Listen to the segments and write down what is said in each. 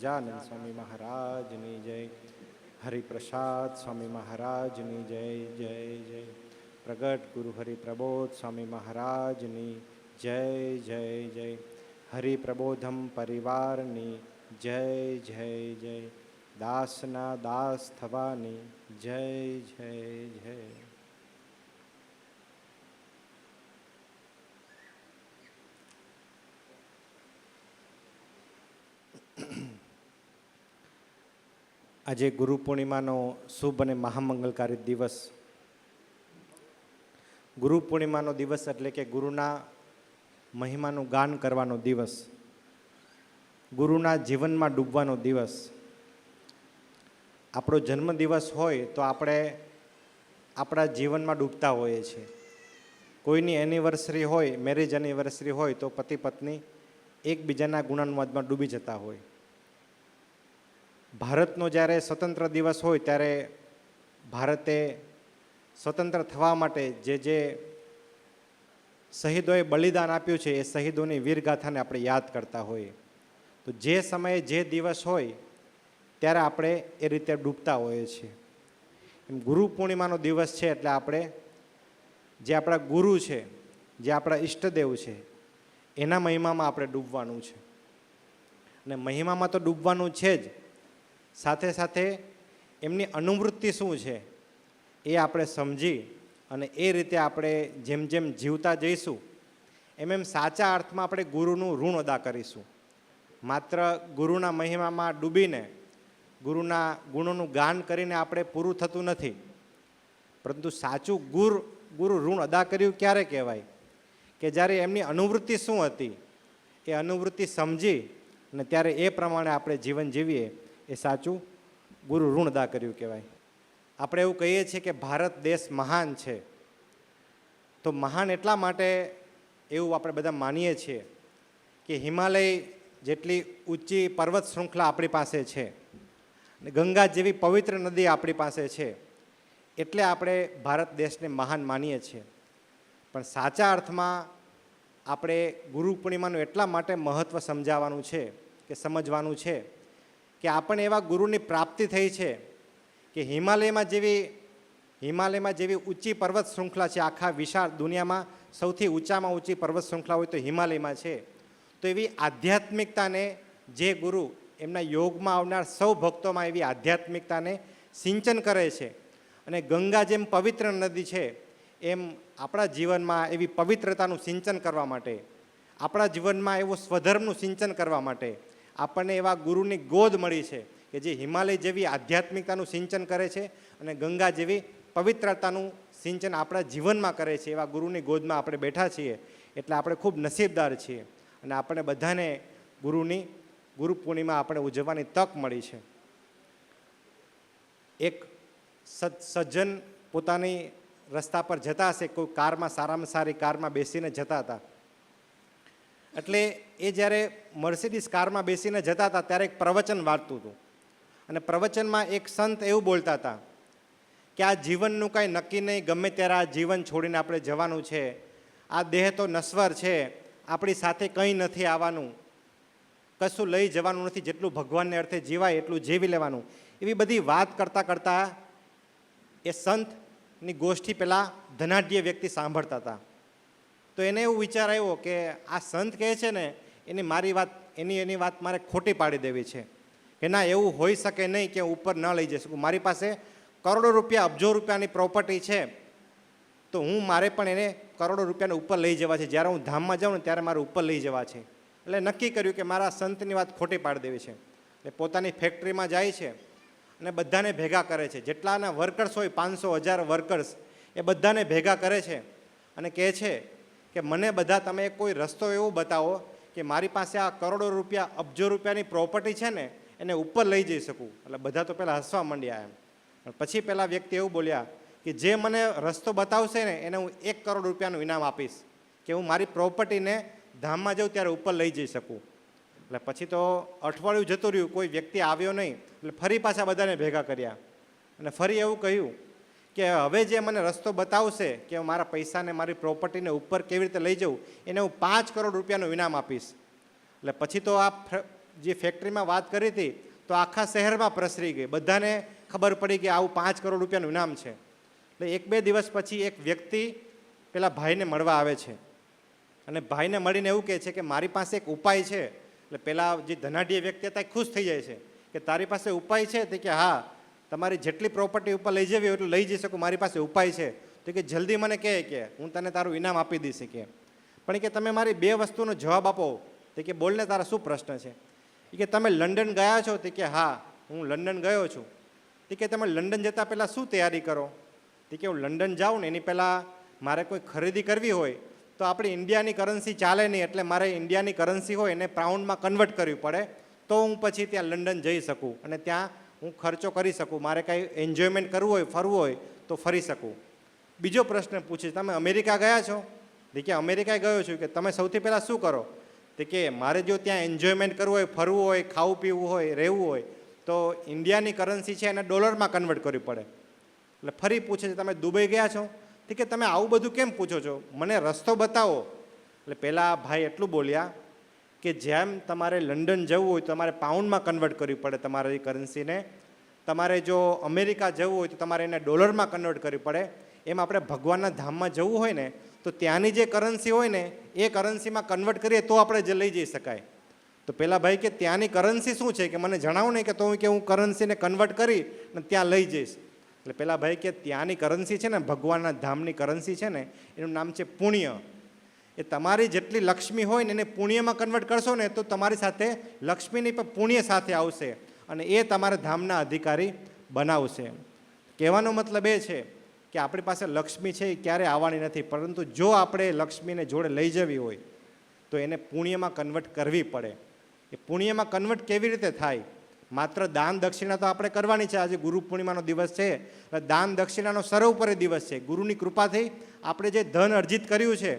સહજાનંદ સ્વામી મહારાજની જય. હરિપ્રસાદ સ્વામી મહારાજની જય જય જય. પ્રગટ ગુરુ હરિપ્રબોધ સ્વામી મહારાજની જય જય જય. હરિપ્રબોધમ પરિવારની જય જય જય. દાસના દાસ થવાની જય જય જય. આજે ગુરુ પૂર્ણિમાનો શુભ અને મહામંગલકારી દિવસ. ગુરુ પૂર્ણિમાનો દિવસ એટલે કે ગુરુના મહિમાનું ગાન કરવાનો દિવસ, ગુરુના જીવનમાં ડૂબવાનો દિવસ. આપણો જન્મદિવસ હોય તો આપણે આપણા જીવનમાં ડૂબતા હોઈએ છીએ. કોઈની એનિવર્સરી હોય, મેરેજ એનિવર્સરી હોય તો પતિ પત્ની એકબીજાના ગુણાનુવાદમાં ડૂબી જતા હોય. ભારતનો જ્યારે સ્વતંત્ર દિવસ હોય ત્યારે ભારતે સ્વતંત્ર થવા માટે જે શહીદોએ બલિદાન આપ્યું છે એ શહીદોની વીરગાથાને આપણે યાદ કરતા હોઈએ. તો જે સમયે જે દિવસ હોય ત્યારે આપણે એ રીતે ડૂબતા હોઈએ છીએ. એમ ગુરુ પૂર્ણિમાનો દિવસ છે એટલે આપણે જે આપણા ગુરુ છે, જે આપણા ઈષ્ટદેવ છે, એના મહિમામાં આપણે ડૂબવાનું છે. અને મહિમામાં તો ડૂબવાનું છે જ, સાથે સાથે એમની અનુવૃત્તિ શું છે એ આપણે સમજી અને એ રીતે આપણે જેમ જેમ જીવતા જઈશું એમ સાચા અર્થમાં આપણે ગુરુનું ઋણ અદા કરીશું. માત્ર ગુરુના મહિમામાં ડૂબીને ગુરુના ગુણોનું ગાન કરીને આપણે પૂરું થતું નથી. પરંતુ સાચું ગુરુ ઋણ અદા કર્યું ક્યારે કહેવાય કે જ્યારે એમની અનુવૃત્તિ શું હતી એ અનુવૃત્તિ સમજી અને ત્યારે એ પ્રમાણે આપણે જીવન જીવીએ એ સાચું ગુરુ ઋણ અદા કર્યું કહેવાય. આપણે એવું કહીએ છીએ કે ભારત દેશ મહાન છે. તો મહાન એટલા માટે એવું આપણે બધા માનીએ છીએ કે હિમાલય જેટલી ઊંચી પર્વત શૃંખલા આપણી પાસે છે, ગંગા જેવી પવિત્ર નદી આપણી પાસે છે, એટલે આપણે ભારત દેશને મહાન માનીએ છીએ. પણ સાચા અર્થમાં આપણે ગુરુ પૂર્ણિમાનું એટલા માટે મહત્ત્વ સમજાવવાનું છે કે સમજવાનું છે કે આપણને એવા ગુરુની પ્રાપ્તિ થઈ છે કે હિમાલયમાં જેવી ઊંચી પર્વત શૃંખલા છે, આખા વિશાળ દુનિયામાં સૌથી ઊંચામાં ઊંચી પર્વત શૃંખલા હોય તો હિમાલયમાં છે. તો એવી આધ્યાત્મિકતાને જે ગુરુ એમના યોગમાં આવનાર સૌ ભક્તોમાં એવી આધ્યાત્મિકતાને સિંચન કરે છે. અને ગંગા જેમ પવિત્ર નદી છે એમ આપણા જીવનમાં એવી પવિત્રતાનું સિંચન કરવા માટે, આપણા જીવનમાં એવું સ્વધર્મનું સિંચન કરવા માટે આપણને એવા ગુરુની ગોદ મળી છે કે જે હિમાલય જેવી આધ્યાત્મિકતાનું સિંચન કરે છે અને ગંગા જેવી પવિત્રતાનું સિંચન આપણા જીવનમાં કરે છે. એવા ગુરુની ગોદમાં આપણે બેઠા છીએ એટલે આપણે ખૂબ નસીબદાર છીએ. અને આપણે બધાને ગુરુ પૂર્ણિમા આપણે ઉજવવાની તક મળી છે. એક સજ્જન પોતાની રસ્તા પર જતા હશે, કોઈ કારમાં, સારામાં સારી કારમાં બેસીને જતા હતા. એટલે એ જ્યારે મર્સિડીઝ કારમાં બેસીને જતા હતા ત્યારે એક પ્રવચન વાંચતું હતું. અને પ્રવચનમાં એક સંત એવું બોલતા હતા કે આ જીવનનું કાંઈ નક્કી નહીં, ગમે ત્યારે આ જીવન છોડીને આપણે જવાનું છે. આ દેહ તો નશ્વર છે, આપણી સાથે કંઈ નથી આવવાનું, કશું લઈ જવાનું નથી, જેટલું ભગવાનને અર્થે જીવાય એટલું જીવી લેવાનું. એવી બધી વાત કરતાં કરતાં એ સંતની ગોષ્ઠી પેલા ધનાઢ્ય વ્યક્તિ સાંભળતા હતા. તો એને એવું વિચાર આવ્યો કે આ સંત કહે છે ને એની વાત મારે ખોટી પાડી દેવી છે કે ના, એવું હોઈ શકે નહીં કે ઉપર ન લઈ જઈ શકું. મારી પાસે કરોડો રૂપિયા, અબજો રૂપિયાની પ્રોપર્ટી છે તો મારે પણ એને કરોડો રૂપિયાને ઉપર લઈ જવા છે. જ્યારે હું ધામમાં જાઉં ને ત્યારે મારે ઉપર લઈ જવા છે. એટલે નક્કી કર્યું કે મારા સંતની વાત ખોટી પાડી દેવી છે. એટલે પોતાની ફેક્ટરીમાં જાય છે અને બધાને ભેગા કરે છે. જેટલાના વર્કર્સ હોય, 500,000 વર્કર્સ, એ બધાને ભેગા કરે છે અને કહે છે કે મને બધા તમે કોઈ રસ્તો એવો બતાવો કે મારી પાસે આ કરોડો રૂપિયા, અબજો રૂપિયાની પ્રોપર્ટી છે ને એને ઉપર લઈ જઈ શકું. એટલે બધા તો પહેલાં હસવા માંડ્યા એમ. પછી પેલા વ્યક્તિ એવું બોલ્યા કે જે મને રસ્તો બતાવશે ને એને હું 1 કરોડ રૂપિયાનું ઇનામ આપીશ કે હું મારી પ્રોપર્ટીને ધામમાં જાઉં ત્યારે ઉપર લઈ જઈ શકું. એટલે પછી તો અઠવાડિયું જતું રહ્યું, કોઈ વ્યક્તિ આવ્યો નહીં. એટલે ફરી પાછા બધાને ભેગા કર્યા અને ફરી એવું કહ્યું કે હવે જે મને રસ્તો બતાવશે કે હું મારા પૈસાને, મારી પ્રોપર્ટીને ઉપર કેવી રીતે લઈ જાઉં એને હું 5 કરોડ રૂપિયાનું ઇનામ આપીશ. એટલે પછી તો આ જે ફેક્ટરીમાં વાત કરી હતી તો આખા શહેરમાં પ્રસરી ગઈ, બધાને ખબર પડી કે આવું 5 કરોડ રૂપિયાનું ઇનામ છે. એટલે 1-2 દિવસ પછી એક વ્યક્તિ પેલા ભાઈને મળવા આવે છે અને ભાઈને મળીને એવું કહે છે કે મારી પાસે એક ઉપાય છે. એટલે પેલા જે ધનાઢ્ય વ્યક્તિ હતા એ ખુશ થઈ જાય છે કે તારી પાસે ઉપાય છે? તો કે હા, તમારી જેટલી પ્રોપર્ટી ઉપર લઈ જવી હોય એટલું લઈ જઈ શકું, મારી પાસે ઉપાય છે. તો કે જલ્દી મને કહે કે હું તને તારું ઇનામ આપી દઈશ. કે પણ કે તમે મારી 2 વસ્તુનો જવાબ આપો. તો કે બોલને, તારા શું પ્રશ્ન છે? કે તમે લંડન ગયા છો? તો કે હા, હું લંડન ગયો છું. તો કે તમે લંડન જતાં પહેલાં શું તૈયારી કરો? તો કે હું લંડન જાઉં ને એની પહેલાં મારે કોઈ ખરીદી કરવી હોય તો આપણી ઇન્ડિયાની કરન્સી ચાલે નહીં, એટલે મારે ઇન્ડિયાની કરન્સી હોય એને પાઉન્ડમાં કન્વર્ટ કરવી પડે તો હું પછી ત્યાં લંડન જઈ શકું અને ત્યાં હું ખર્ચો કરી શકું. મારે કાંઈ એન્જોયમેન્ટ કરવું હોય, ફરવું હોય તો ફરી શકું. બીજો પ્રશ્ન પૂછે, તમે અમેરિકા ગયા છો? તો કે અમેરિકા ગયો છું. કે તમે સૌથી પહેલાં શું કરો? તો કે મારે જો ત્યાં એન્જોયમેન્ટ કરવું હોય, ફરવું હોય, ખાવું પીવું હોય, રહેવું હોય તો ઇન્ડિયાની કરન્સી છે એને ડોલરમાં કન્વર્ટ કરવી પડે. એટલે ફરી પૂછે છે, તમે દુબઈ ગયા છો? તો કે તમે આવું બધું કેમ પૂછો છો, મને રસ્તો બતાવો. એટલે પહેલાં ભાઈ એટલું બોલ્યા કે જેમ તમારે લંડન જવું હોય તો તમારે પાઉન્ડમાં કન્વર્ટ કરવી પડે તમારી કરન્સીને, તમારે જો અમેરિકા જવું હોય તો તમારે એને ડોલરમાં કન્વર્ટ કરવી પડે, એમ આપણે ભગવાનના ધામમાં જવું હોય ને તો ત્યાંની જે કરન્સી હોય ને એ કરન્સીમાં કન્વર્ટ કરીએ તો આપણે લઈ જઈ શકાય. તો પેલા ભાઈ કે ત્યાંની કરન્સી શું છે કે મને જણાવો ને, કે તો હું કરન્સીને કન્વર્ટ કરી ને ત્યાં લઈ જઈશ. એટલે પેલા ભાઈ કે ત્યાંની કરન્સી છે ને, ભગવાનના ધામની કરન્સી છે ને, એનું નામ છે પુણ્ય. એ તમારી જેટલી લક્ષ્મી હોય ને એને પુણ્યમાં કન્વર્ટ કરશો ને તો તમારી સાથે લક્ષ્મીની પણ પુણ્ય સાથે આવશે અને એ તમારા ધામના અધિકારી બનાવશે. કહેવાનો મતલબ એ છે કે આપણી પાસે લક્ષ્મી છે એ ક્યારે આવવાની નથી, પરંતુ જો આપણે લક્ષ્મીને જોડે લઈ જવી હોય તો એને પુણ્યમાં કન્વર્ટ કરવી પડે. એ પુણ્યમાં કન્વર્ટ કેવી રીતે થાય? માત્ર દાન દક્ષિણા તો આપણે કરવાની છે. આજે ગુરુ પૂર્ણિમાનો દિવસ છે, દાન દક્ષિણાનો સર્વોપરી દિવસ છે. ગુરુની કૃપાથી આપણે જે ધન અર્જિત કર્યું છે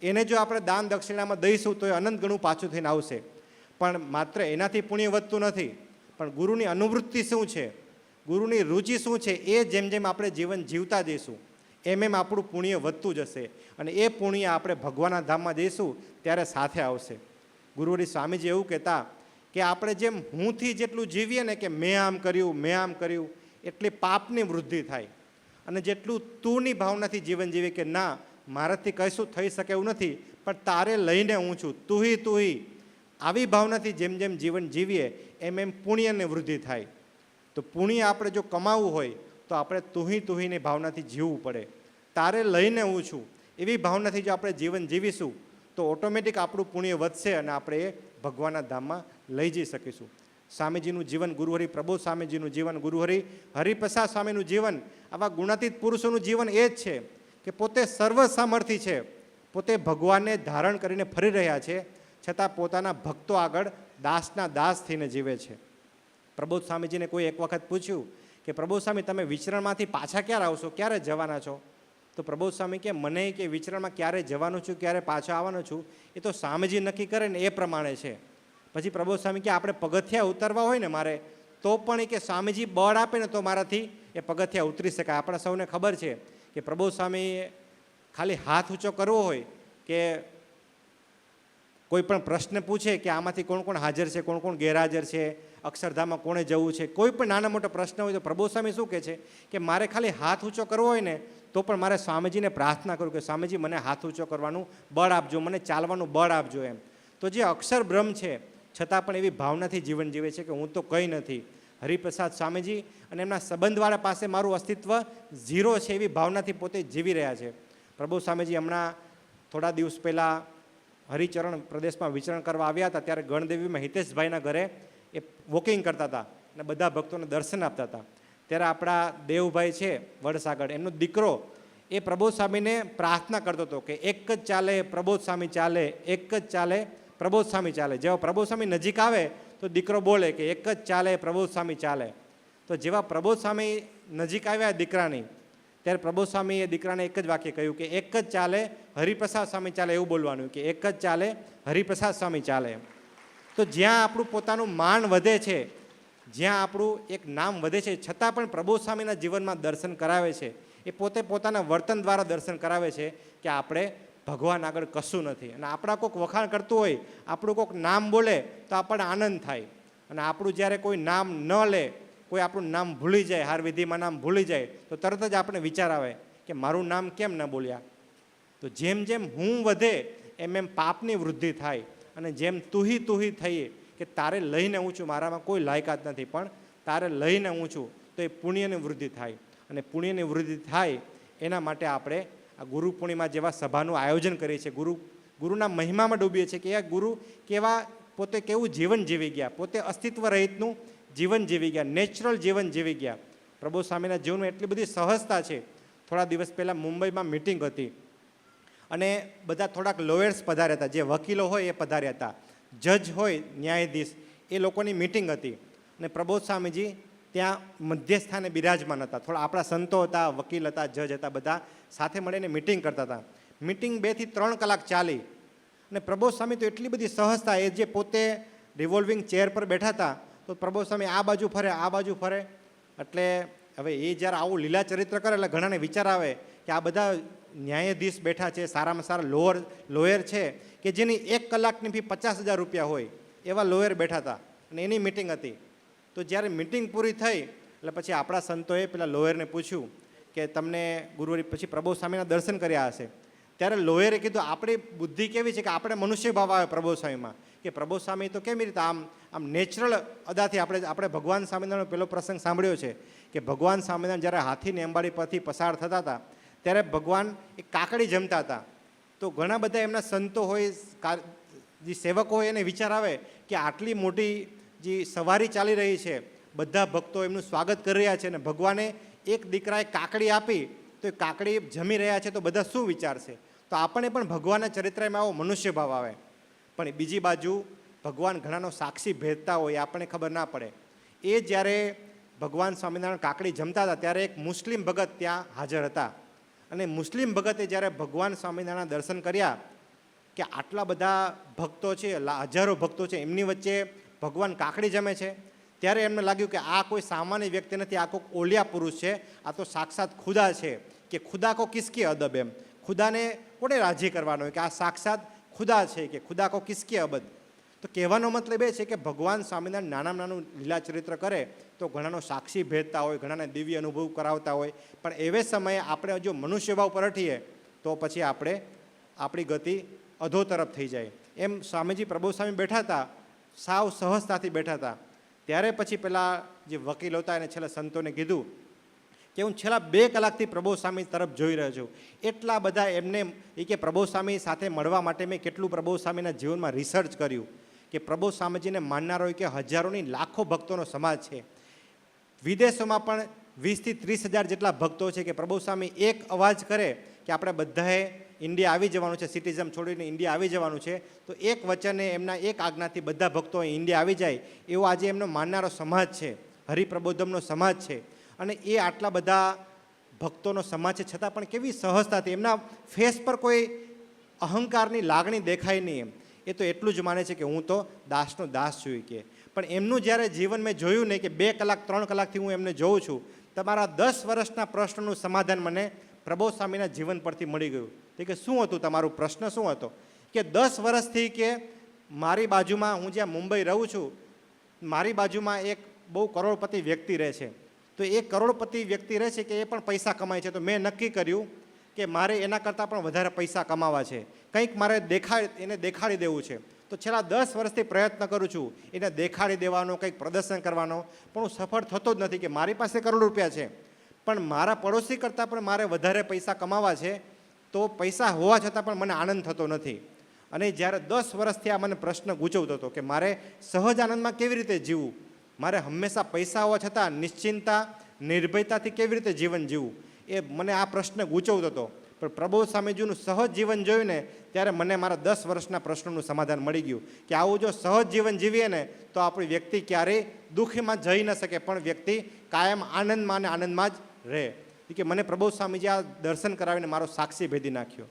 એને જો આપણે દાન દક્ષિણામાં દઈશું તો એ અનંત ગણું પાછું થઈને આવશે. પણ માત્ર એનાથી પુણ્ય વધતું નથી, પણ ગુરુની અનુવૃત્તિ શું છે, ગુરુની રુચિ શું છે, એ જેમ જેમ આપણે જીવન જીવતા જઈશું એમ એમ આપણું પુણ્ય વધતું જશે અને એ પુણ્ય આપણે ભગવાનના ધામમાં જઈશું ત્યારે સાથે આવશે. ગુરુહરિ સ્વામીજી એવું કહેતા કે આપણે જેમ હુંથી જેટલું જીવીએ ને કે મેં આમ કર્યું એટલી પાપની વૃદ્ધિ થાય, અને જેટલું તુંની ભાવનાથી જીવન જીવે કે ના મારાથી કશું થઈ શકે એવું નથી પણ તારે લઈને હું છું, તુહી આવી ભાવનાથી જેમ જેમ જીવન જીવીએ એમ એમ પુણ્યની વૃદ્ધિ થાય. તો પુણ્ય આપણે જો કમાવવું હોય તો આપણે તુહીની ભાવનાથી જીવવું પડે. તારે લઈને હું છું એવી ભાવનાથી જો આપણે જીવન જીવીશું તો ઓટોમેટિક આપણું પુણ્ય વધશે અને આપણે એ ભગવાનના ધામમાં લઈ જઈ શકીશું. સ્વામીજીનું જીવન, ગુરુહરિ પ્રબોધ સ્વામીજીનું જીવન, ગુરુહરિ હરિપ્રસાદ સ્વામીનું જીવન, આવા ગુણાતીત પુરુષોનું જીવન એ જ છે કે પોતે સર્વસામર્થી છે, પોતે ભગવાનને ધારણ કરીને ફરી રહ્યા છે, છતાં પોતાના ભક્તો આગળ દાસના દાસ થઈને જીવે છે. પ્રબોધ સ્વામીજીને કોઈ એક વખત પૂછ્યું કે પ્રબોધ સ્વામી તમે વિચરણમાંથી પાછા ક્યારે આવશો, ક્યારે જવાના છો? તો પ્રબોધ સ્વામી કે મને કે વિચરણમાં ક્યારે જવાનું છું, ક્યારે પાછો આવવાનો છું એ તો સ્વામીજી નક્કી કરે ને એ પ્રમાણે છે. પછી પ્રબોધ સ્વામી કે આપણે પગથિયા ઉતરવા હોય ને મારે તો પણ એ કે સ્વામીજી બળ આપે ને તો મારાથી એ પગથિયા ઉતરી શકાય. આપણા સૌને ખબર છે કે પ્રબોધ સ્વામી ખાલી હાથ ઊંચો કરવો હોય કે કોઈ પણ પ્રશ્ન પૂછે કે આમાંથી કોણ કોણ હાજર છે, કોણ કોણ ગેરહાજર છે, અક્ષરધામમાં કોણે જવું છે, કોઈ પણ નાના મોટા પ્રશ્ન હોય તો પ્રબોધ સ્વામી શું કહે છે કે મારે ખાલી હાથ ઊંચો કરવો હોય ને તો પણ મારે સ્વામીજીને પ્રાર્થના કરું કે સ્વામીજી મને હાથ ઊંચો કરવાનું બળ આપજો, મને ચાલવાનું બળ આપજો એમ. તો જે અક્ષર બ્રહ્મ છે છતાં પણ એવી ભાવનાથી જીવન જીવે છે કે હું તો કંઈ નથી. હરિપ્રસાદ સ્વામીજી અને એમના સંબંધવાળા પાસે મારું અસ્તિત્વ ઝીરો છે એવી ભાવનાથી પોતે જીવી રહ્યા છે. પ્રબોધ સ્વામીજી હમણાં થોડા દિવસ પહેલાં હરિચરણ પ્રદેશમાં વિચરણ કરવા આવ્યા હતા ત્યારે ગણદેવીમાં હિતેશભાઈના ઘરે એ વોકિંગ કરતા હતા અને બધા ભક્તોને દર્શન આપતા હતા. ત્યારે આપણા દેવભાઈ છે વડસાગર, એમનો દીકરો એ પ્રબોધ સ્વામીને પ્રાર્થના કરતો હતો કે એક જ ચાલે પ્રબોધ સ્વામી ચાલે, એક જ ચાલે પ્રબોધ સ્વામી ચાલે. જેવા પ્રબોધ સ્વામી નજીક આવે તો દીકરો બોલે કે એક જ ચાલે પ્રબોધ સ્વામી ચાલે. તો જેવા પ્રબોધ સ્વામી નજીક આવ્યા દીકરાની ત્યારે પ્રબોધ સ્વામીએ દીકરાને એક જ વાક્ય કહ્યું કે એક જ ચાલે હરિપ્રસાદ સ્વામી ચાલે, એવું બોલવાનું કે એક જ ચાલે હરિપ્રસાદ સ્વામી ચાલે. તો જ્યાં આપણું પોતાનું માન વધે છે, જ્યાં આપણું એક નામ વધે છે, છતાં પણ પ્રબોધ સ્વામીના જીવનમાં દર્શન કરાવે છે. એ પોતે પોતાના વર્તન દ્વારા દર્શન કરાવે છે કે આપણે ભગવાન આગળ કશું નથી. અને આપણા કોઈક વખાણ કરતું હોય, આપણું કોઈક નામ બોલે તો આપણને આનંદ થાય. અને આપણું જ્યારે કોઈ નામ ન લે, કોઈ આપણું નામ ભૂલી જાય, હાર વિધિમાં નામ ભૂલી જાય, તો તરત જ આપણે વિચાર આવે કે મારું નામ કેમ ન બોલ્યા. તો જેમ જેમ હું વધે એમ એમ પાપની વૃદ્ધિ થાય. અને જેમ તુહી થઈએ કે તારે લઈને હું છું, મારામાં કોઈ લાયકાત નથી, પણ તારે લઈને હું છું, તો એ પુણ્યની વૃદ્ધિ થાય. અને પુણ્યની વૃદ્ધિ થાય એના માટે આપણે આ ગુરુ પૂર્ણિમા જેવા સભાનું આયોજન કરીએ છીએ. ગુરુના મહિમામાં ડૂબીએ છીએ કે આ ગુરુ કેવા, પોતે કેવું જીવન જીવી ગયા, પોતે અસ્તિત્વ રહિતનું જીવન જીવી ગયા, નેચરલ જીવન જીવી ગયા. પ્રભુ સ્વામીના જીવનમાં એટલી બધી સહજતા છે. થોડા દિવસ પહેલાં મુંબઈમાં મિટિંગ હતી અને બધા થોડાક લોયર્સ પધાર્યા હતા, જે વકીલો હોય એ પધાર્યા હતા, જજ હોય ન્યાયાધીશ, એ લોકોની મિટિંગ હતી. અને પ્રબોધ સ્વામીજી ત્યાં મધ્યસ્થાને બિરાજમાન હતા. થોડા આપણા સંતો હતા, વકીલ હતા, જજ હતા, બધા સાથે મળીને મિટિંગ કરતા હતા. મિટિંગ 2 થી 3 કલાક ચાલી. અને પ્રબોધ સ્વામી તો એટલી બધી સહજતા, એ જે પોતે રિવોલ્વિંગ ચેર પર બેઠા હતા, તો પ્રબોધ સ્વામી આ બાજુ ફરે, આ બાજુ ફરે. એટલે હવે એ જ્યારે આવું લીલા ચરિત્ર કરે એટલે ઘણાને વિચાર આવે કે આ બધા ન્યાયાધીશ બેઠા છે, સારામાં સારા લોયર છે કે જેની 1 કલાકની ફી 50,000 રૂપિયા હોય, એવા લોયર બેઠા હતા. અને એની મિટિંગ હતી. તો જ્યારે મિટિંગ પૂરી થઈ એટલે પછી આપણા સંતોએ પેલા લોયરને પૂછ્યું કે તમને ગુરુવારી પછી પ્રભુ સ્વામીના દર્શન કર્યા હશે. ત્યારે લોયરે કીધું આપણી બુદ્ધિ કેવી છે કે આપણે મનુષ્ય ભાવ આવે પ્રભુ સ્વામીમાં, કે પ્રભુ સ્વામી તો કેવી રીતે આમ નેચરલ અદાથી આપણે ભગવાન સ્વામિનારાયણનો પેલો પ્રસંગ સાંભળ્યો છે કે ભગવાન સ્વામિનારાયણ જ્યારે હાથીની અંબાડી પરથી પસાર થતા હતા ત્યારે ભગવાન એક કાકડી જમતા હતા. તો ઘણા બધા એમના સંતો હોય, જે સેવકો હોય, એને વિચાર આવે કે આટલી મોટી જે સવારી ચાલી રહી છે, બધા ભક્તો એમનું સ્વાગત કરી રહ્યા છે, અને ભગવાને એક દીકરાએ કાકડી આપી તો એ કાકડી જમી રહ્યા છે, તો બધા શું વિચારશે. તો આપણને પણ ભગવાનના ચરિત્રમાં આવો મનુષ્ય ભાવ આવે. પણ બીજી બાજુ ભગવાન ઘણાનો સાક્ષી ભેદતા હોય, આપણને ખબર ના પડે. એ જ્યારે ભગવાન સ્વામિનારાયણ કાકડી જમતા હતા ત્યારે એક મુસ્લિમ ભગત ત્યાં હાજર હતા. અને મુસ્લિમ ભગતે જ્યારે ભગવાન સ્વામિનારાયણ દર્શન કર્યા કે આટલા બધા ભક્તો છે, હજારો ભક્તો છે, એમની વચ્ચે ભગવાન કાકડી જમે છે, ત્યારે એમને લાગ્યું કે આ કોઈ સામાન્ય વ્યક્તિ નથી, આ કોઈ ઓલિયા પુરુષ છે, આ તો સાક્ષાત ખુદા છે. કે ખુદા કો કિસકી અદબ, એમ ખુદાને કોને રાજી કરવાનો કે આ સાક્ષાત ખુદા છે, કે ખુદા કો કિસકી અબદ. તો કહેવાનો મતલબ એ છે કે ભગવાન સ્વામિનારાયણ નાનામાં નાનું લીલા ચરિત્ર કરે તો ઘણાનો સાક્ષી ભેદતા હોય, ઘણાને દિવ્ય અનુભવ કરાવતા હોય, પણ એવે સમયે આપણે જો મનુષ્યભાવ પરઠીએ તો પછી આપણી ગતિ અધો તરફ થઈ જાય. એમ સ્વામીજી પ્રભુ સ્વામી બેઠા હતા, સાવ સહજતાથી બેઠા હતા. ત્યારે પછી પેલા જે વકીલ હતા એને છેલ્લા સંતોને કીધું કે હું છેલ્લા 2 કલાકથી પ્રભુ સ્વામી તરફ જોઈ રહ્યો છું. એટલા બધા એમને એ કે પ્રભુ સ્વામી સાથે મળવા માટે મેં કેટલું પ્રભુ સ્વામીના જીવનમાં રિસર્ચ કર્યું કે પ્રભુ સ્વામીજીને માનનારો કે હજારોની લાખો ભક્તોનો સમાજ છે. વિદેશોમાં પણ 20 થી 30,000 જેટલા ભક્તો છે કે પ્રભુ સ્વામી એક અવાજ કરે કે આપણે બધાએ ઇન્ડિયા આવી જવાનું છે, સિટીઝમ છોડીને ઇન્ડિયા આવી જવાનું છે, તો એક વચને એમના એક આજ્ઞાથી બધા ભક્તો ઇન્ડિયા આવી જાય, એવો આજે એમનો માનનારો સમાજ છે, હરિપ્રબોધમનો સમાજ છે. અને એ આટલા બધા ભક્તોનો સમાજ છે છતાં પણ કેવી સહજતાથી, એમના ફેસ પર કોઈ અહંકારની લાગણી દેખાય નહીં. એ તો એટલું જ માને છે કે હું તો દાસનો દાસ છું. કે પણ એમનું જ્યારે જીવન મેં જોયું નહીં કે 2 કલાક 3 કલાકથી હું એમને જોઉં છું, તમારા 10 વર્ષના પ્રશ્નનું સમાધાન મને પ્રબોધ સ્વામીના જીવન પરથી મળી ગયું. કે શું હતું તમારું પ્રશ્ન શું હતો? કે 10 વર્ષથી કે મારી બાજુમાં, હું જ્યાં મુંબઈ રહું છું, મારી બાજુમાં એક બહુ કરોડપતિ વ્યક્તિ રહે છે. તો એ કરોડપતિ વ્યક્તિ રહે છે કે એ પણ પૈસા કમાય છે. તો મેં નક્કી કર્યું કે મારે એના કરતાં પણ વધારે પૈસા કમાવા છે, કંઈક મારે એને દેખાડી દેવું છે. તો છેલ્લા 10 વર્ષથી પ્રયત્ન કરું છું એને દેખાડી દેવાનો, કંઈક પ્રદર્શન કરવાનો, પણ હું સફળ થતો જ નથી. કે મારી પાસે કરોડ રૂપિયા છે પણ મારા પડોશી કરતાં પણ મારે વધારે પૈસા કમાવા છે, તો પૈસા હોવા છતાં પણ મને આનંદ થતો નથી. અને જ્યારે 10 વર્ષથી આ મને પ્રશ્ન ગૂંચવતો હતો કે મારે સહજ આનંદમાં કેવી રીતે જીવવું, મારે હંમેશા પૈસા હોવા છતાં નિશ્ચિંતા, નિર્ભયતાથી કેવી રીતે જીવન જીવવું, એ મને આ પ્રશ્ન ગૂંચવતો હતો. પણ પ્રબોધ સ્વામીજીનું સહજ જીવન જોયું ને ત્યારે મને મારા 10 વર્ષના પ્રશ્નોનું સમાધાન મળી ગયું કે આવું જો સહજ જીવન જીવીએ ને તો આપણી વ્યક્તિ ક્યારેય દુઃખમાં જઈ ન શકે, પણ વ્યક્તિ કાયમ આનંદમાં અને આનંદમાં જ રહે. કે મને પ્રબોધ સ્વામીજી આ દર્શન કરાવીને મારો સાક્ષી ભેદી નાખ્યો.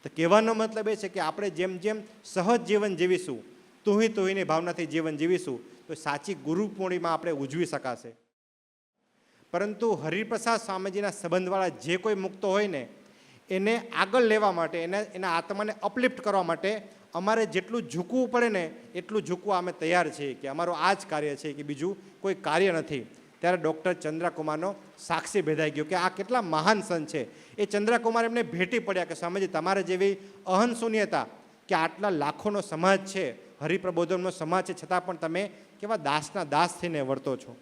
તો કહેવાનો મતલબ એ છે કે આપણે જેમ જેમ સહજ જીવન જીવીશું, તુહીની ભાવનાથી જીવન જીવીશું, તો સાચી ગુરુ પૂર્ણિમા આપણે ઉજવી શકાશે. પરંતુ હરિપ્રસાદ સ્વામીજીના સંબંધવાળા જે કોઈ મુક્તો હોય ને, એને આગળ લેવા માટે, એના આત્માને અપલિફ્ટ કરવા માટે અમારે જેટલું ઝૂકવું પડે ને એટલું ઝૂકવા અમે તૈયાર છીએ, કે અમારું આ જ કાર્ય છે, કે બીજું કોઈ કાર્ય નથી. ત્યારે ડૉક્ટર ચંદ્રકુમારનો સાક્ષી ભેદાઈ ગયો કે આ કેટલા મહાન સંત છે. એ ચંદ્રકુમાર એમને ભેટી પડ્યા કે સ્વામીજી, તમારે જેવી અહંશૂન્યતા, કે આટલા લાખોનો સમાજ છે, હરિપ્રબોધનનો સમાજ છે, છતાં પણ તમે કેવા દાસના દાસ થઈને વર્તો છો.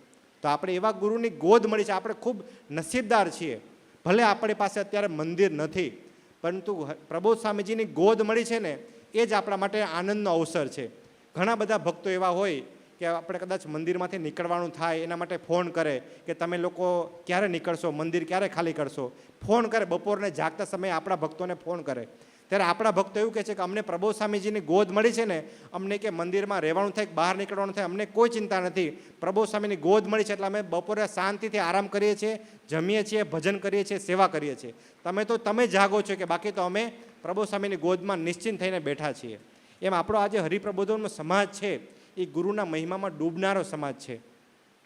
તો આપણે એવા ગુરુની ગોદ મળી છે, આપણે ખૂબ નસીબદાર છીએ. ભલે આપણી પાસે અત્યારે મંદિર નથી, પરંતુ પ્રબોધ સ્વામીજીની ગોદ મળી છે ને, એ જ આપણા માટે આનંદનો અવસર છે. ઘણા બધા ભક્તો એવા હોય કે આપણે કદાચ મંદિરમાંથી નીકળવાનું થાય, એના માટે ફોન કરે કે તમે લોકો ક્યારે નીકળશો, મંદિર ક્યારે ખાલી કરશો, ફોન કરે. બપોરને જાગતા સમયે આપણા ભક્તોને ફોન કરે. ત્યારે આપણા ભક્તો એવું કહે છે કે અમને પ્રબોધ સ્વામીજીની ગોદ મળી છે ને, અમને કે મંદિરમાં રહેવાનું થાય, બહાર નીકળવાનું થાય, અમને કોઈ ચિંતા નથી. પ્રબોધ સ્વામીની ગોદ મળી છે એટલે અમે બપોરે શાંતિથી આરામ કરીએ છીએ, જમીએ છીએ, ભજન કરીએ છીએ, સેવા કરીએ છીએ. તમે જાગો છો, કે બાકી તો અમે પ્રબોધ સ્વામીની ગોદમાં નિશ્ચિંત થઈને બેઠા છીએ. એમ આપણો આજે હરિપ્રબોધનનો સમાજ છે, એ ગુરુના મહિમામાં ડૂબનારો સમાજ છે.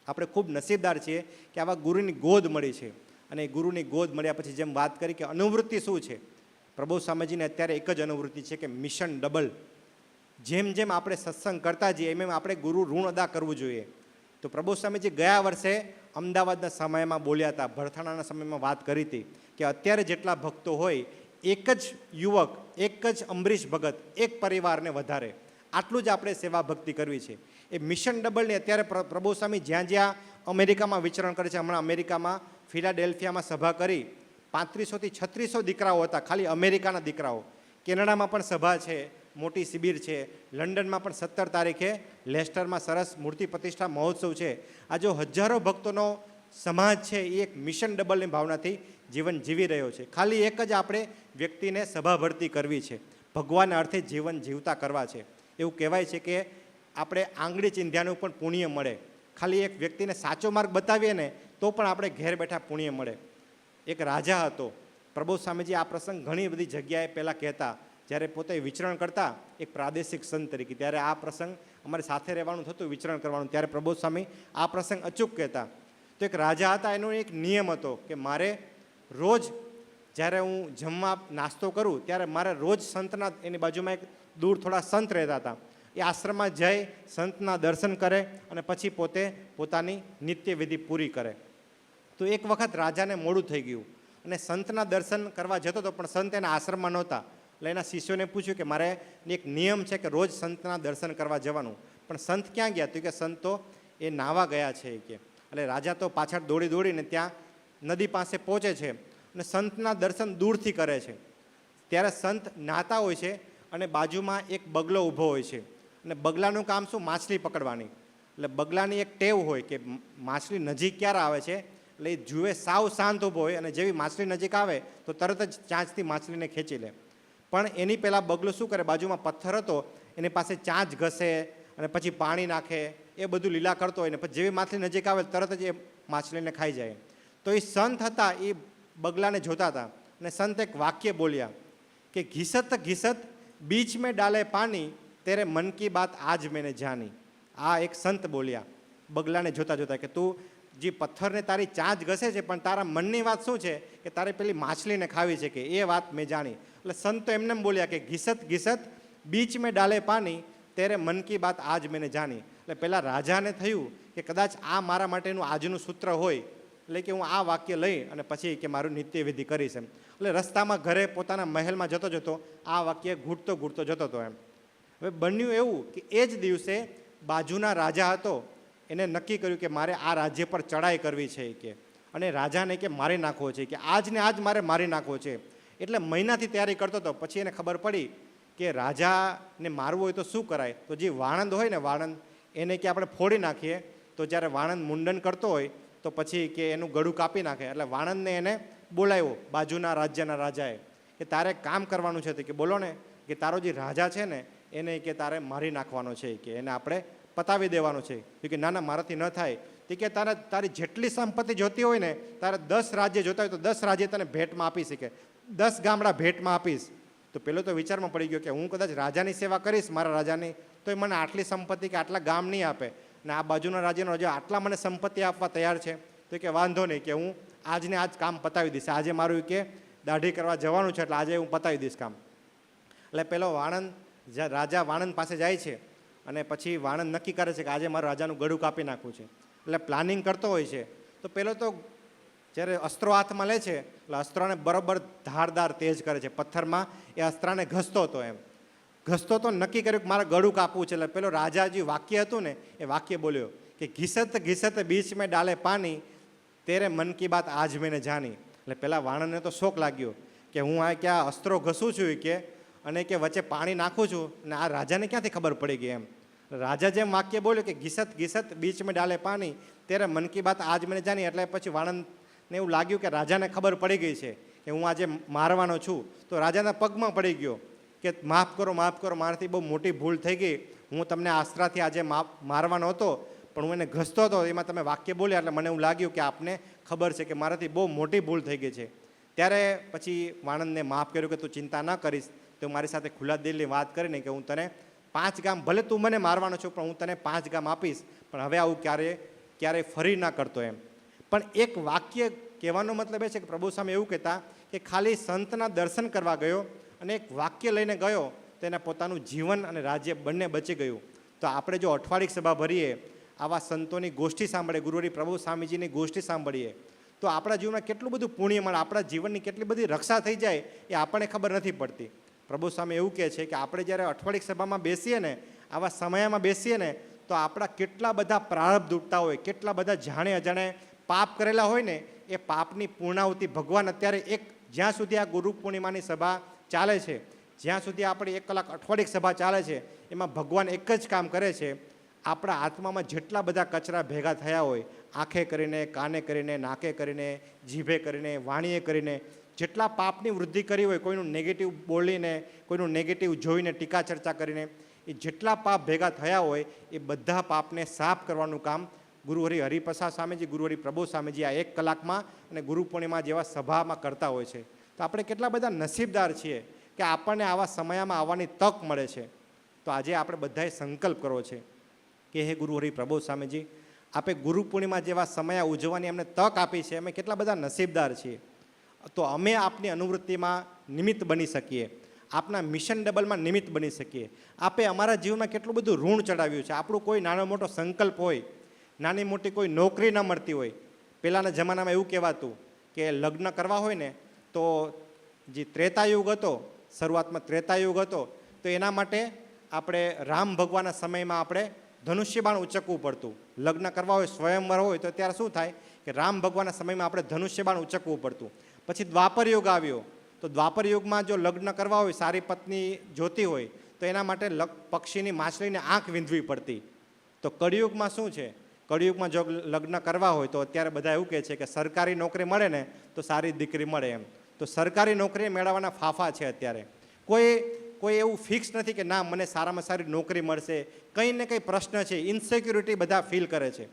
આપણે ખૂબ નસીબદાર છીએ કે આવા ગુરુની ગોદ મળી છે. અને એ ગુરુની ગોદ મળ્યા પછી જેમ વાત કરી કે અનુવૃત્તિ શું છે, પ્રબોધ સ્વામીજીને અત્યારે એક જ અનુવૃત્તિ છે કે મિશન ડબલ. જેમ જેમ આપણે સત્સંગ કરતા જઈએ એમ આપણે ગુરુ ઋણ અદા કરવું જોઈએ. તો પ્રબોધ સ્વામીજી ગયા વર્ષે અમદાવાદના સમયમાં બોલ્યા હતા, ભરથાણાના સમયમાં વાત કરી હતી કે અત્યારે જેટલા ભક્તો હોય, એક જ યુવક, એક જ અમરીશ ભગત, એક પરિવારને વધારે, આટલું જ આપણે સેવા ભક્તિ કરવી છે. એ મિશન ડબલની અત્યારે પ્રબોધ સ્વામી જ્યાં જ્યાં અમેરિકામાં વિચરણ કરે છે, હમણાં અમેરિકામાં ફિલાડેલ્ફિયામાં સભા કરી, 3500થી 3600 દીકરાઓ હતા, ખાલી અમેરિકાના દીકરાઓ. કેનેડામાં પણ સભા છે, મોટી શિબિર છે. લંડનમાં પણ 17 તારીખે લેસ્ટરમાં સરસ મૂર્તિ પ્રતિષ્ઠા મહોત્સવ છે. આ જો હજારો ભક્તોનો સમાજ છે, એ એક મિશન ડબલની ભાવનાથી જીવન જીવી રહ્યો છે. ખાલી એક જ આપણે વ્યક્તિને સભા ભરતી કરવી છે, ભગવાન અર્થે જીવન જીવતા કરવા છે. એવું કહેવાય છે કે આપણે આંગળી ચીંધ્યાનું પણ પુણ્ય મળે. ખાલી એક વ્યક્તિને સાચો માર્ગ બતાવીએ ને તો પણ આપણે ઘેર બેઠા પુણ્ય મળે. એક રાજા હતો, પ્રબોધ સ્વામીજી આ પ્રસંગ ઘણી બધી જગ્યાએ પહેલાં કહેતા, જ્યારે પોતે વિચરણ કરતા એક પ્રાદેશિક સંત તરીકે, ત્યારે આ પ્રસંગ અમારે સાથે રહેવાનું થતું, વિચરણ કરવાનું, ત્યારે પ્રબોધ સ્વામી આ પ્રસંગ અચૂક કહેતા. તો એક રાજા હતા, એનો એક નિયમ હતો કે મારે રોજ જ્યારે હું જમવા નાસ્તો કરું ત્યારે મારે રોજ સંતના, એની બાજુમાં એક દૂર થોડા સંત રહેતા હતા, એ આશ્રમમાં જઈ સંતના દર્શન કરે અને પછી પોતે પોતાની નિત્યવિધિ પૂરી કરે. તો એક વખત રાજાને મોડું થઈ ગયું અને સંતના દર્શન કરવા જતો હતો, પણ સંત એના આશ્રમમાં નહોતા. એટલે એના શિષ્યોને પૂછ્યું કે મારે એક નિયમ છે કે રોજ સંતના દર્શન કરવા જવાનું, પણ સંત ક્યાં ગયા? તો કે સંત તો એ નાહવા ગયા છે કે. એટલે રાજા તો પાછળ દોડીને ત્યાં નદી પાસે પહોંચે છે અને સંતના દર્શન દૂરથી કરે છે. ત્યારે સંત નાહતા હોય છે અને બાજુમાં એક બગલો ઊભો હોય છે, અને બગલાનું કામ શું? માછલી પકડવાની. એટલે બગલાની એક ટેવ હોય કે માછલી નજીક ક્યારે આવે છે એટલે એ જુએ સાવ શાંત ઊભો હોય, અને જેવી માછલી નજીક આવે તો તરત જ ચાંચથી માછલીને ખેંચી લે. પણ એની પહેલાં બગલો શું કરે? બાજુમાં પથ્થર હતો, એની પાસે ચાંચ ઘસે અને પછી પાણી નાખે, એ બધું લીલા કરતો હોય ને પછી જેવી માછલી નજીક આવે તરત જ એ માછલીને ખાઈ જાય. તો એ સંત હતા, એ બગલાને જોતા હતા અને સંત એક વાક્ય બોલ્યા કે ઘિસત ઘિસત બીચ મેં ડાલે પાણી, તેરે મન કી બાત આજ મેને જાની. આ એક સંત બોલ્યા બગલાને જોતા જોતા કે તું જે પથ્થરને તારી ચાંચ ઘસે છે, પણ તારા મનની વાત શું છે કે તારે પેલી માછલીને ખાવી છે, કે એ વાત મેં જાણી. એટલે સંત તો એમને બોલ્યા કે ઘિસત ઘિસત બીચ મેં ડાલે પાણી, તેરે મન કી બાત આજ મેને જાની. એટલે પહેલાં રાજાને થયું કે કદાચ આ મારા માટેનું આજનું સૂત્ર હોય, એટલે કે હું આ વાક્ય લઈ અને પછી કે મારું નિત્યવિધિ કરીશ એમ. એટલે રસ્તામાં ઘરે પોતાના મહેલમાં જતો જતો આ વાક્ય ઘૂંટતો જતો હતો એમ. હવે બન્યું એવું કે એ જ દિવસે બાજુના રાજા હતો, એને નક્કી કર્યું કે મારે આ રાજ્ય પર ચડાઈ કરવી છે કે, અને રાજાને કે મારી નાખવો છે, કે આજને આજ મારે મારી નાખવો છે. એટલે મહિનાથી તૈયારી કરતો હતો. પછી એને ખબર પડી કે રાજાને મારવું હોય તો શું કરાય? તો જે વાણંદ હોય ને, વાણંદ, એને કે આપણે ફોડી નાખીએ. તો જ્યારે વાણંદ મુંડન કરતો હોય તો પછી કે એનું ગળું કાપી નાખે. એટલે વાણંદને એને બોલાવ્યો બાજુના રાજ્યના રાજાએ કે તારે કામ કરવાનું છે. કે બોલો ને, કે તારો જે રાજા છે ને એને કે તારે મારી નાખવાનો છે, કે એને આપણે પતાવી દેવાનો છે. કે ના મારાથી ન થાય. તો કે તારી જેટલી સંપત્તિ જોતી હોય ને, તારે 10 રાજ્ય જોતા હોય તો 10 રાજ્ય તને ભેટમાં આપી શકે, 10 ગામડા ભેટમાં આપીશ. તો પેલો તો વિચારમાં પડી ગયો કે હું કદાચ રાજાની સેવા કરીશ, મારા રાજાની, તો એ મને આટલી સંપત્તિ કે આટલા ગામ નહીં આપે, ને આ બાજુના રાજ્યનો રાજા આટલા મને સંપત્તિ આપવા તૈયાર છે. તો કે વાંધો નહીં, કે હું આજને આજ કામ પતાવી દઈશ. આજે મારું કે દાઢી કરવા જવાનું છે, એટલે આજે હું પતાવી દઈશ કામ. એટલે પેલો વાણંદ રાજા વાણંદ પાસે જાય છે અને પછી વાણંદ નક્કી કરે છે કે આજે મારે રાજાનું ગળું કાપી નાખવું છે. એટલે પ્લાનિંગ કરતો હોય છે. તો પેલો તો જ્યારે અસ્ત્રો હાથમાં લે છે એટલે અસ્ત્રોને બરોબર ધારદાર તેજ કરે છે. પથ્થરમાં એ અસ્ત્રાને ઘસતો હતો. એમ ઘસતો તો નક્કી કર્યું કે મારે ગળું કાપવું છે. એટલે પેલો રાજા જે વાક્ય હતું ને એ વાક્ય બોલ્યો કે ઘિસત ઘિસત બીચ મેં ડાલે પાણી, તેરે મન કી બાત આજ મેને જાની. એટલે પેલા વાણંદને તો શોક લાગ્યો કે હું આ ક્યાં અસ્ત્રો ઘસું છું કે અને કે વચ્ચે પાણી નાખું છું અને આ રાજાને ક્યાંથી ખબર પડી ગઈ. એમ રાજા જેમ વાક્ય બોલ્યો કે ઘિસત ઘિસત બીચ મેં ડાલે પાણી, તેરે મન કી બાત આજ મેને જાની. એટલે પછી વાણંદને એવું લાગ્યું કે રાજાને ખબર પડી ગઈ છે કે હું આજે મારવાનો છું. તો રાજાના પગમાં પડી ગયો કે માફ કરો, મારાથી બહુ મોટી ભૂલ થઈ ગઈ. હું તમને અસ્ત્રાથી આજે મારવાનો હતો, પણ હું એને ઘસતો હતો, એમાં તમે વાક્ય બોલ્યા એટલે મને એવું લાગ્યું કે આપને ખબર છે કે મારાથી બહુ મોટી ભૂલ થઈ ગઈ છે. ત્યારે પછી વાણંદને માફ કર્યું કે તું ચિંતા ન કરીશ, તો મારી સાથે ખુલ્લા દિલની વાત કરીને કે હું તને 5 ગામ, ભલે તું મને મારવાનો છું પણ હું તને 5 ગામ આપીશ, પણ હવે આવું ક્યારેય ફરી ના કરતો. એમ પણ એક વાક્ય કહેવાનો મતલબ એ છે કે પ્રભુ સામે એવું કહેતા કે ખાલી સંતના દર્શન કરવા ગયો અને એક વાક્ય લઈને ગયો તો એને પોતાનું જીવન અને રાજ્ય બંને બચી ગયું. તો આપણે જો અઠવાડિક સભા ભરીએ, આવા સંતોની ગોષ્ઠી સાંભળીએ, ગુરુવરી પ્રભુ સ્વામીજીની ગોષ્ઠી સાંભળીએ, તો આપણા જીવનમાં કેટલું બધું પુણ્ય મળે, આપણા જીવનની કેટલી બધી રક્ષા થઈ જાય એ આપણને ખબર નથી પડતી. પ્રભુ સ્વામી એવું કહે છે કે આપણે જ્યારે અઠવાડિક સભામાં બેસીએ ને, આવા સમયમાં બેસીએ ને, તો આપણા કેટલા બધા પ્રારબ્ધ ઉઠતા હોય, કેટલા બધા જાણે અજાણે પાપ કરેલા હોય ને, એ પાપની પૂર્ણાહુતિ ભગવાન અત્યારે જ્યાં સુધી આ ગુરુ પૂર્ણિમાની સભા ચાલે છે, જ્યાં સુધી આપણી 1 કલાક અઠવાડિક સભા ચાલે છે, એમાં ભગવાન એક જ કામ કરે છે. આપણા આત્મામાં જેટલા બધા કચરા ભેગા થયા હોય, આંખે કરીને, કાને કરીને, નાકે કરીને, જીભે કરીને, વાણીએ કરીને, જેટલા પાપની વૃદ્ધિ કરી હોય, કોઈનું નેગેટિવ બોલીને, કોઈનું નેગેટિવ જોઈને, ટીકા ચર્ચા કરીને, એ જેટલા પાપ ભેગા થયા હોય એ બધા પાપને સાફ કરવાનું કામ ગુરુહરિ હરિપ્રસાદ સ્વામીજી, ગુરુહરિ પ્રભુ સ્વામીજી આ 1 કલાકમાં અને ગુરુ પૂર્ણિમા જેવા સભામાં કરતા હોય છે. તો આપણે કેટલા બધા નસીબદાર છીએ કે આપણને આવા સમયમાં આવવાની તક મળે છે. તો આજે આપણે બધાએ સંકલ્પ કરવો છે કે હે ગુરુહરિ પ્રભુ સ્વામીજી, આપે ગુરુ પૂર્ણિમા જેવા સમય ઉજવવાની અમને તક આપી છે, અમે કેટલા બધા નસીબદાર છીએ. તો અમે આપની અનુવૃત્તિમાં નિમિત્ત બની શકીએ, આપના મિશન ડબલમાં નિમિત્ત બની શકીએ. આપે અમારા જીવનમાં કેટલું બધું ઋણ ચડાવ્યું છે. આપણું કોઈ નાનો મોટો સંકલ્પ હોય, નાની મોટી કોઈ નોકરી ન મળતી હોય, પહેલાંના જમાનામાં એવું કહેવાતું કે લગ્ન કરવા હોય ને તો જે ત્રેતાયુગ હતો, શરૂઆતમાં ત્રેતાયુગ હતો, તો એના માટે આપણે રામ ભગવાનના સમયમાં આપણે ધનુષ્યબાણ ઉચકવું પડતું. લગ્ન કરવા હોય, સ્વયંવર હોય, તો ત્યારે શું થાય કે રામ ભગવાનના સમયમાં આપણે ધનુષ્યબાણ ઉચકવું પડતું. પછી દ્વાપર યુગ આવ્યો, તો દ્વાપર યુગમાં જો લગ્ન કરવા હોય, સારી પત્ની જોતી હોય, તો એના માટે પક્ષીની માછલીને આંખ વીંધવી પડતી. તો કળિયુગમાં શું છે, કળિયુગમાં જો લગ્ન કરવા હોય તો અત્યારે બધા એવું કહે છે કે સરકારી નોકરી મળે ને તો સારી દીકરી મળે. એમ તો સરકારી નોકરી મેળવવાના ફાફા છે અત્યારે. કોઈ એવું ફિક્સ નથી કે ના મને સારામાં સારી નોકરી મળશે. કંઈ ને કંઈ પ્રશ્ન છે, ઇન્સિક્યુરિટી બધા ફીલ કરે છે.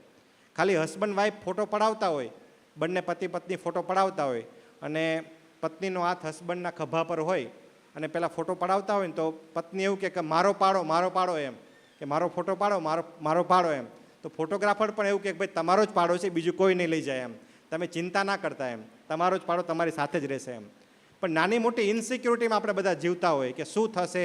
ખાલી હસબન્ડ વાઈફ ફોટો પડાવતા હોય, બંને પતિ પત્ની ફોટો પડાવતા હોય અને પત્નીનો હાથ હસબન્ડના ખભા પર હોય અને પેલા ફોટો પડાવતા હોય ને તો પત્ની એવું કે મારો પાડો, એમ કે મારો ફોટો પાડો, મારો પાડો. એમ તો ફોટોગ્રાફર પણ એવું કે ભાઈ તમારો જ પાડો છે, બીજું કોઈ નહીં લઈ જાય. એમ તમે ચિંતા ના કરતા, એમ તમારો જ પાડો તમારી સાથે જ રહેશે. એમ પણ નાની મોટી ઇન્સિક્યુરિટીમાં આપણે બધા જીવતા હોય કે શું થશે,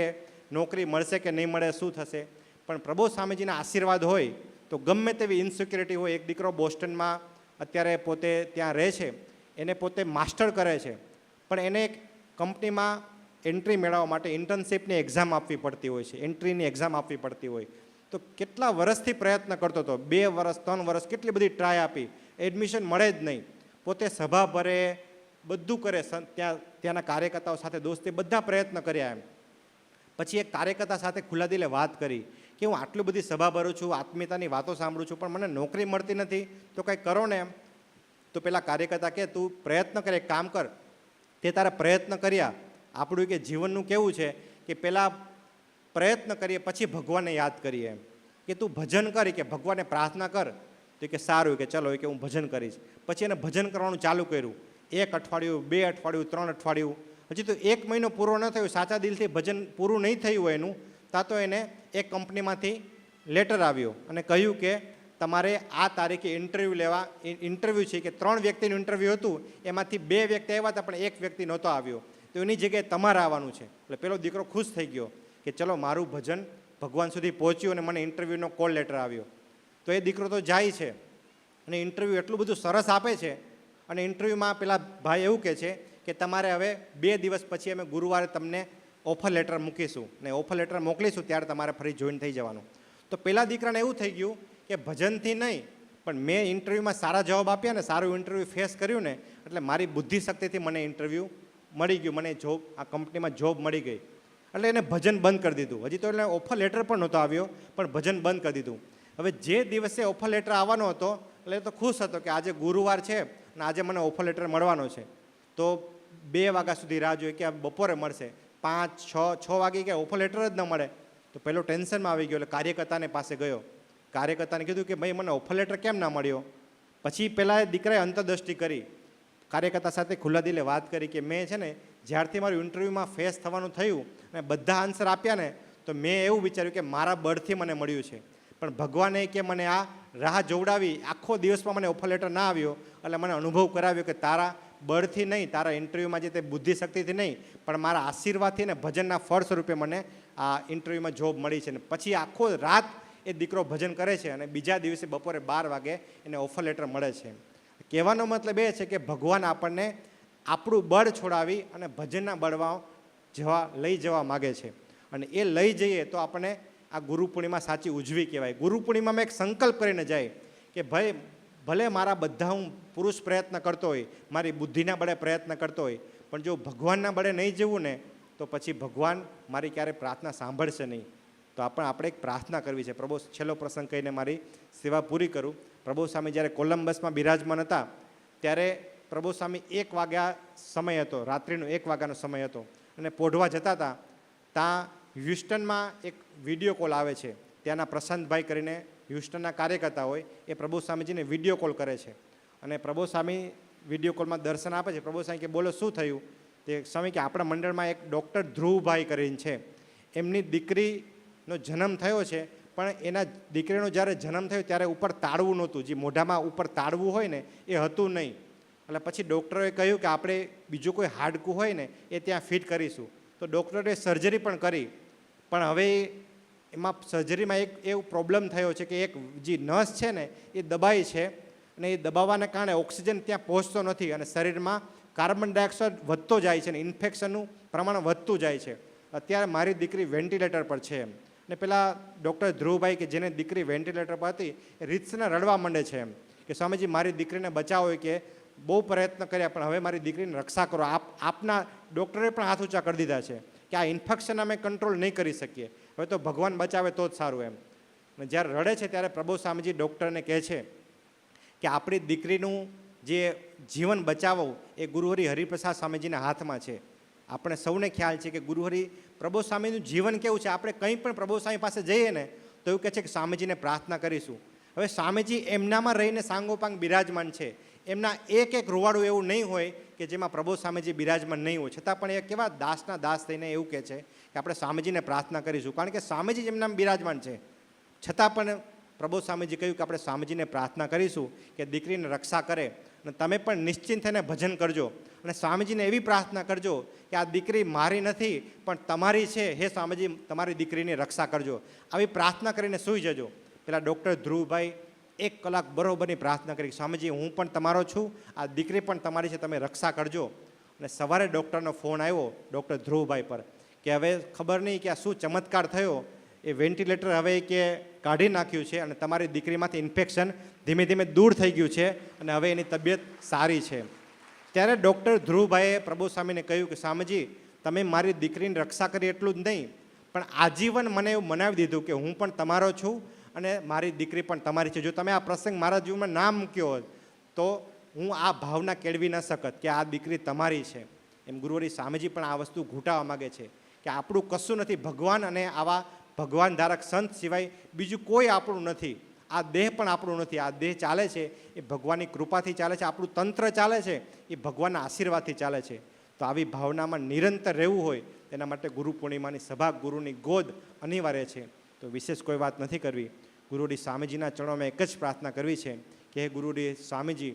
નોકરી મળશે કે નહીં મળે, શું થશે. પણ પ્રભુ સ્વામીજીના આશીર્વાદ હોય તો ગમે તેવી ઇન્સિક્યુરિટી હોય. એક દીકરો બોસ્ટનમાં અત્યારે પોતે ત્યાં રહે છે, એને પોતે માસ્ટર કરે છે, પણ એને એક કંપનીમાં એન્ટ્રી મેળવવા માટે ઇન્ટર્નશીપની એક્ઝામ આપવી પડતી હોય છે, એન્ટ્રીની એક્ઝામ આપવી પડતી હોય. તો કેટલા વર્ષથી પ્રયત્ન કરતો હતો, 2 વર્ષ 3 વર્ષ કેટલી બધી ટ્રાય આપી, એડમિશન મળે જ નહીં. પોતે સભા ભરે, બધું કરે, ત્યાંના કાર્યકર્તાઓ સાથે દોસ્તી, બધા પ્રયત્ન કર્યા. એમ પછી એક કાર્યકર્તા સાથે ખુલ્લા દિલે વાત કરી કે હું આટલી બધી સભા ભરું છું, આત્મીયતાની વાતો સાંભળું છું, પણ મને નોકરી મળતી નથી, તો કંઈ કરો ને. એમ તો પેલા કાર્યકર્તા કે તું પ્રયત્ન કરે, એક કામ કર, તે તારા પ્રયત્ન કર્યા. આપણું કે જીવનનું કેવું છે કે પહેલાં પ્રયત્ન કરીએ પછી ભગવાનને યાદ કરીએ. એમ કે તું ભજન કરી, કે ભગવાનને પ્રાર્થના કર, તો કે સારું, કે ચલો કે હું ભજન કરીશ. પછી એને ભજન કરવાનું ચાલુ કર્યું. 1 અઠવાડિયું, 2 અઠવાડિયું, 3 અઠવાડિયું, હજી તો 1 મહિનો પૂરો ન થયો, સાચા દિલથી ભજન પૂરું નહીં થયું હોય એનું, ત્યાં તો એને એક કંપનીમાંથી લેટર આવ્યો અને કહ્યું કે તમારે આ તારીખે ઇન્ટરવ્યૂ છે કે 3 વ્યક્તિનું ઇન્ટરવ્યૂ હતું, એમાંથી 2 વ્યક્તિ આવ્યા હતા પણ 1 વ્યક્તિ નહોતો આવ્યો, તો એની જગ્યાએ તમારે આવવાનું છે. એટલે પેલો દીકરો ખુશ થઈ ગયો કે ચલો મારું ભજન ભગવાન સુધી પહોંચ્યું અને મને ઇન્ટરવ્યૂનો કોલ લેટર આવ્યો. તો એ દીકરો તો જાય છે અને ઇન્ટરવ્યૂ એટલું બધું સરસ આપે છે અને ઇન્ટરવ્યૂમાં પેલા ભાઈ એવું કહે છે કે તમારે હવે 2 દિવસ પછી અમે ગુરુવારે તમને ઓફર લેટર મૂકીશું ને ઓફર લેટર મોકલીશું ત્યારે તમારે ફરી જોઈન થઈ જવાનું. તો પેલા દીકરાને એવું થઈ ગયું કે ભજનથી નહીં પણ મેં ઇન્ટરવ્યૂમાં સારા જવાબ આપ્યા ને સારું ઇન્ટરવ્યૂ ફેસ કર્યું ને એટલે મારી બુદ્ધિ શક્તિથી મને ઇન્ટરવ્યૂ મળી ગયું, મને જોબ આ કંપનીમાં જોબ મળી ગઈ. એટલે એને ભજન બંધ કરી દીધું. હજી તો એટલે ઓફર લેટર પણ નહોતો આવ્યો પણ ભજન બંધ કરી દીધું. હવે જે દિવસે ઓફર લેટર આવવાનો હતો એટલે એ તો ખુશ હતો કે આજે ગુરુવાર છે અને આજે મને ઓફર લેટર મળવાનો છે. તો 2 વાગ્યા સુધી રાહ જોઈ કે બપોરે મળશે, 5, 6 વાગે કે ઓફર લેટર જ ન મળે. તો પહેલો ટેન્શનમાં આવી ગયો એટલે કાર્યકર્તાને પાસે ગયો. કાર્યકર્તાને કીધું કે ભાઈ મને ઓફર લેટર કેમ ના મળ્યો. પછી પહેલાં એ દીકરાએ અંતરદૃષ્ટિ કરી, કાર્યકર્તા સાથે ખુલ્લા દિલે વાત કરી કે મેં છે ને જ્યારથી મારું ઇન્ટરવ્યૂમાં ફેસ થવાનું થયું અને બધા આન્સર આપ્યા ને તો મેં એવું વિચાર્યું કે મારા બળથી મને મળ્યું છે, પણ ભગવાને કે મને આ રાહ જોવડાવી આખો દિવસમાં મને ઓફર લેટર ના આવ્યો એટલે મને અનુભવ કરાવ્યો કે તારા બળથી નહીં, તારા ઇન્ટરવ્યૂમાં જે તે બુદ્ધિ શક્તિથી નહીં પણ મારા આશીર્વાદથી ને ભજનના ફળ સ્વરૂપે મને આ ઇન્ટરવ્યૂમાં જોબ મળી છે. ને પછી આખો રાત એ દીકરો ભજન કરે છે અને બીજા દિવસે બપોરે 12 વાગે એને ઓફર લેટર મળે છે. કહેવાનો મતલબ એ છે કે ભગવાન આપણને આપણું બળ છોડાવી અને ભજનના બળમાં લઈ જવા માગે છે અને એ લઈ જઈએ તો આપણે આ ગુરુ પૂર્ણિમા સાચી ઉજવી કહેવાય. ગુરુ પૂર્ણિમામાં એક સંકલ્પ કરીને જાય કે ભાઈ ભલે મારા બધા હું પુરુષ પ્રયત્ન કરતો હોય, મારી બુદ્ધિના બળે પ્રયત્ન કરતો હોય, પણ જો ભગવાનના બળે નહીં જવું ને તો પછી ભગવાન મારી ક્યારેય પ્રાર્થના સાંભળશે નહીં. તો આપણે એક પ્રાર્થના કરવી છે. પ્રભુ, છેલ્લો પ્રસંગ કહીને મારી સેવા પૂરી કરું. પ્રભુ સ્વામી જ્યારે કોલંબસમાં બિરાજમાન હતા ત્યારે પ્રભુ સ્વામી 1 વાગ્યા સમય હતો, રાત્રિનો 1 વાગ્યાનો સમય હતો અને પોઢવા જતા હતા. ત્યાં હ્યુસ્ટનમાં એક વિડીયો કોલ આવે છે. ત્યાંના પ્રશાંતભાઈ કરીને હ્યુસ્ટનના કાર્યકર્તા હોય એ પ્રભુ સ્વામીજીને વિડીયો કોલ કરે છે અને પ્રભુ સ્વામી વિડીયો કોલમાં દર્શન આપે છે. પ્રભુ સ્વામી કે બોલો શું થયું. તે સ્વામી કે આપણા મંડળમાં એક ડૉક્ટર ધ્રુવભાઈ કરીને છે, એમની દીકરીનો જન્મ થયો છે પણ એના દીકરીનો જ્યારે જન્મ થયો ત્યારે ઉપર તાળવું નહોતું, જે મોઢામાં ઉપર તાળવું હોય ને એ હતું નહીં. એટલે પછી ડૉક્ટરોએ કહ્યું કે આપણે બીજું કોઈ હાડકું હોય ને એ ત્યાં ફિટ કરીશું. તો ડૉક્ટરે સર્જરી પણ કરી પણ હવે એમાં સર્જરીમાં એક એવું પ્રોબ્લેમ થયો છે કે એક જે નસ છે ને એ દબાઈ છે અને એ દબાવવાને કારણે ઓક્સિજન ત્યાં પહોંચતો નથી અને શરીરમાં કાર્બન ડાયોક્સાઇડ વધતો જાય છે અને ઇન્ફેક્શનનું પ્રમાણ વધતું જાય છે. અત્યારે મારી દીકરી વેન્ટિલેટર પર છે એમ. ને પેલા ડૉક્ટર ધ્રુવભાઈ કે જેને દીકરી વેન્ટિલેટર પર હતી એ રીતસરને રડવા માંડે છે એમ કે સ્વામીજી મારી દીકરીને બચાવો, કે બહુ પ્રયત્ન કર્યા પણ હવે મારી દીકરીને રક્ષા કરો. આપના ડૉક્ટરે પણ હાથ ઊંચા કરી દીધા છે કે આ ઇન્ફેક્શન અમે કંટ્રોલ નહીં કરી શકીએ, હવે તો ભગવાન બચાવે તો જ સારું એમ. અને જ્યારે રડે છે ત્યારે પ્રભુ સ્વામીજી ડૉક્ટરને કહે છે કે આપણી દીકરીનું જે જીવન બચાવવું એ ગુરુહરિ હરિપ્રસાદ સ્વામીજીના હાથમાં છે. આપણે સૌને ખ્યાલ છે કે ગુરુહરિ પ્રભુ સ્વામીનું જીવન કેવું છે. આપણે કંઈ પણ પ્રભુ સ્વામી પાસે જઈએ ને તો એવું કહે છે કે સ્વામીજીને પ્રાર્થના કરીશું. હવે સ્વામીજી એમનામાં રહીને સાંગોપાંગ બિરાજમાન છે. એમના એક રૂવાડું એવું નહીં હોય કે જેમાં પ્રભુ સ્વામીજી બિરાજમાન નહીં હોય, છતાં પણ એ કેવા દાસના દાસ થઈને એવું કહે છે કે આપણે સ્વામીજીને પ્રાર્થના કરીશું, કારણ કે સ્વામીજી એમનામાં બિરાજમાન છે. છતાં પણ પ્રભુ સ્વામીજી કહ્યું કે આપણે સ્વામીજીને પ્રાર્થના કરીશું કે દીકરીને રક્ષા કરે અને તમે પણ નિશ્ચિંત થઈને ભજન કરજો અને સ્વામીજીને એવી પ્રાર્થના કરજો કે આ દીકરી મારી નથી પણ તમારી છે, હે સ્વામીજી તમારી દીકરીની રક્ષા કરજો. આવી પ્રાર્થના કરીને સૂઈ જજો. પેલા ડૉક્ટર ધ્રુવભાઈ 1 કલાક બરોબરની પ્રાર્થના કરી, સ્વામીજી હું પણ તમારો છું, આ દીકરી પણ તમારી છે, તમે રક્ષા કરજો. અને સવારે ડૉક્ટરનો ફોન આવ્યો ડૉક્ટર ધ્રુવભાઈ પર કે હવે ખબર નહીં કે આ શું ચમત્કાર થયો, એ વેન્ટિલેટર હવે કે કાઢી નાખ્યું છે અને તમારી દીકરીમાંથી ઇન્ફેક્શન ધીમે ધીમે દૂર થઈ ગયું છે અને હવે એની તબિયત સારી છે. ત્યારે ડૉક્ટર ધ્રુવભાઈએ પ્રભુ સ્વામીને કહ્યું કે સ્વામીજી તમે મારી દીકરીની રક્ષા કરી એટલું જ નહીં પણ આજીવન મને એવું મનાવી દીધું કે હું પણ તમારો છું અને મારી દીકરી પણ તમારી છે. જો તમે આ પ્રસંગ મારા જીવનમાં ના મૂક્યો હોત તો હું આ ભાવના કેળવી ન શકત કે આ દીકરી તમારી છે. એમ ગુરુહરિ સ્વામીજી પણ આ વસ્તુ ઘૂંટાવા માગે છે કે આપણું કશું નથી, ભગવાન અને આવા ભગવાન ધારક સંત સિવાય બીજું કોઈ આપણું નથી. આ દેહ પણ આપણું નથી. આ દેહ ચાલે છે એ ભગવાનની કૃપાથી ચાલે છે, આપણું તંત્ર ચાલે છે એ ભગવાનના આશીર્વાદથી ચાલે છે. તો આવી ભાવનામાં નિરંતર રહેવું હોય એના માટે ગુરુ પૂર્ણિમાની સભા, ગુરુની ગોદ અનિવાર્ય છે. તો વિશેષ કોઈ વાત નથી કરવી. ગુરુડી સ્વામીજીના ચરણોમાં એક જ પ્રાર્થના કરવી છે કે હે ગુરુડી સ્વામીજી,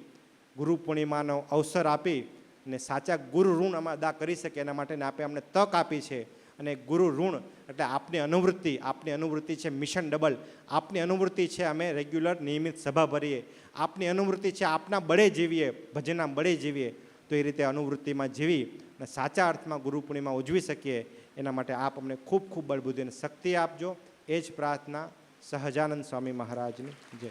ગુરુ પૂર્ણિમાનો અવસર આપી અને સાચા ગુરુ ઋણ અમે અદા કરી શકીએ એના માટે આપે અમને તક આપી છે. અને ગુરુ ઋણ એટલે આપની અનુવૃત્તિ છે મિશન ડબલ. આપની અનુવૃત્તિ છે અમે રેગ્યુલર નિયમિત સભા ભરીએ. આપની અનુવૃત્તિ છે આપના બળે જીવીએ, ભજનના બળે જીવીએ. તો એ રીતે અનુવૃત્તિમાં જીવી અને સાચા અર્થમાં ગુરુ પૂર્ણિમા ઉજવી શકીએ એના માટે આપ અમને ખૂબ ખૂબ બળબુદ્ધિ અને શક્તિ આપજો. એ જ પ્રાર્થના સહજાનંદ સ્વામી મહારાજની જય.